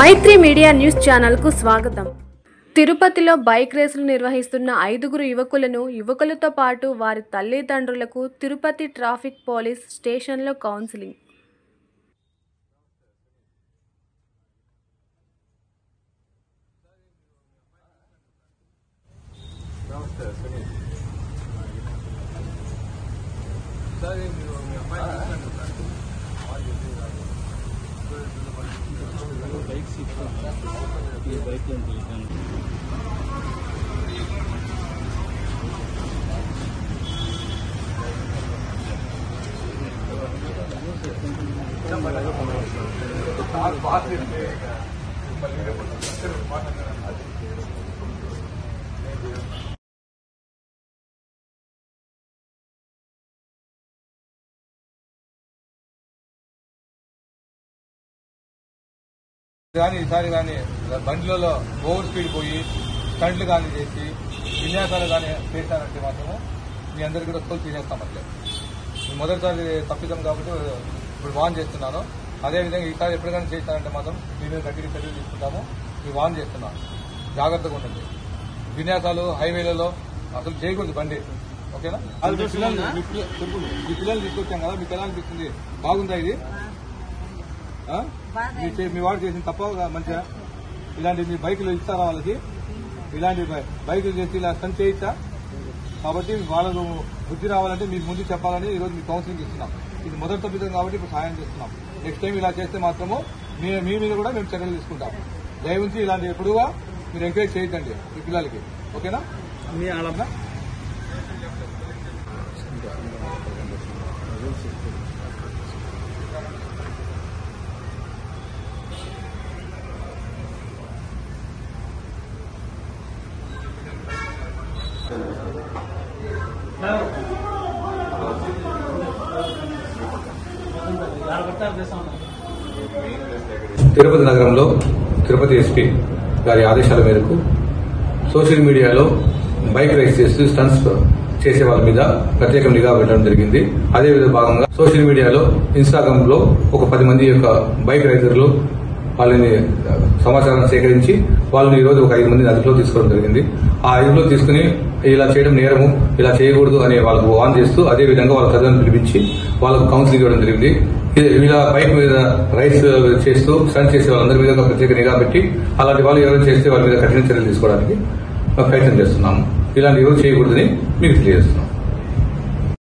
మైత్రి media news channel కు స్వాగతం. తిరుపతిలో బైక్ రేసులు నిర్వహిస్తున్న 5 యువకులను యువకులతో పాటు వారి తల్లిదండ్రులకు తిరుపతి ట్రాఫిక్ పోలీస్ స్టేషన్లో కౌన్సిలింగ్. ఈసారి కానీ బండిలలో ఓవర్ స్పీడ్ పోయి స్టంట్లు కానీ చేసి విన్యాసాలు కానీ చేశారంటే మాత్రము మీ అందరికీ కూడా తోలు తీసేస్తాం. అట్లే మొదటిసారి తప్పిదాం కాబట్టి ఇప్పుడు వాన్ చేస్తున్నాను. అదేవిధంగా ఈసారి ఎప్పటికైనా చేస్తారంటే మాత్రం మీ మీద గట్టిగా చర్యలు తీసుకుంటాము. మీ వాన్ చేస్తున్నాను, జాగ్రత్తగా ఉండండి. విన్యాసాలు హైవేలలో అసలు చేయకూడదు బండి, ఓకేనా? మీ పిల్లలు తీసుకొచ్చాం కదా, మీకు ఎలా అనిపిస్తుంది? బాగుందా ఇది? మీ వాడు చేసిన తప్ప మంచిగా ఇలాంటి మీ బైకులు ఇస్తారా వాళ్ళకి? ఇలాంటి బైకులు చేసి ఇలా స్టంట్ చేయిస్తా. కాబట్టి వాళ్ళకు బుద్ధి రావాలంటే మీకు ముందు చెప్పాలని ఈరోజు మీకు కౌన్సిలింగ్ ఇస్తున్నాం. ఇది మొదటి తప్పిదం కాబట్టి ఇప్పుడు సహాయం చేస్తున్నాం. నెక్స్ట్ టైం ఇలా చేస్తే మాత్రము మీ మీద కూడా మేము చర్యలు తీసుకుంటాం. దయవుంచి ఇలాంటి ఎప్పుడుగా మీరు ఎంకరేజ్ చేయొద్దండి మీ పిల్లలకి, ఓకేనా? మీ ఆడమ్మా తిరుపతి నగరంలో తిరుపతి ఎస్పీ గారి ఆదేశాల మేరకు సోషల్ మీడియాలో బైక్ రైడ్ చేస్తూ స్టంట్స్ చేసే వాళ్ళ మీద ప్రత్యేక నిఘా పెట్టడం జరిగింది. అదేవిధంగా భాగంగా సోషల్ మీడియాలో ఇన్స్టాగ్రామ్ లో ఒక 10 మంది యొక్క బైక్ రైడర్లు వాళ్ళని సమాచారం సేకరించి వాళ్ళని ఈరోజు ఒక 5 మందిని అదుపులో తీసుకోవడం జరిగింది. ఆ అదుపులో తీసుకుని ఇలా చేయడం నేరము, ఇలా చేయకూడదు అని వాళ్ళకు వాన్ చేస్తూ అదేవిధంగా వాళ్ళ తల్లిదండ్రులను పిలిపించి వాళ్ళకు కౌన్సిలింగ్ ఇవ్వడం జరిగింది. ఇలా బైక్ మీద రైడ్స్ చేస్తూ స్టంట్ చేసే వాళ్ళందరి మీద ప్రత్యేక నిఘా పెట్టి అలాంటి వాళ్ళు ఎవరైనా చేస్తే వాళ్ళ మీద కఠిన చర్యలు తీసుకోవడానికి ప్రయత్నం చేస్తున్నాము. ఇలాంటి ఎవరు చేయకూడదని మీకు తెలియజేస్తున్నాం.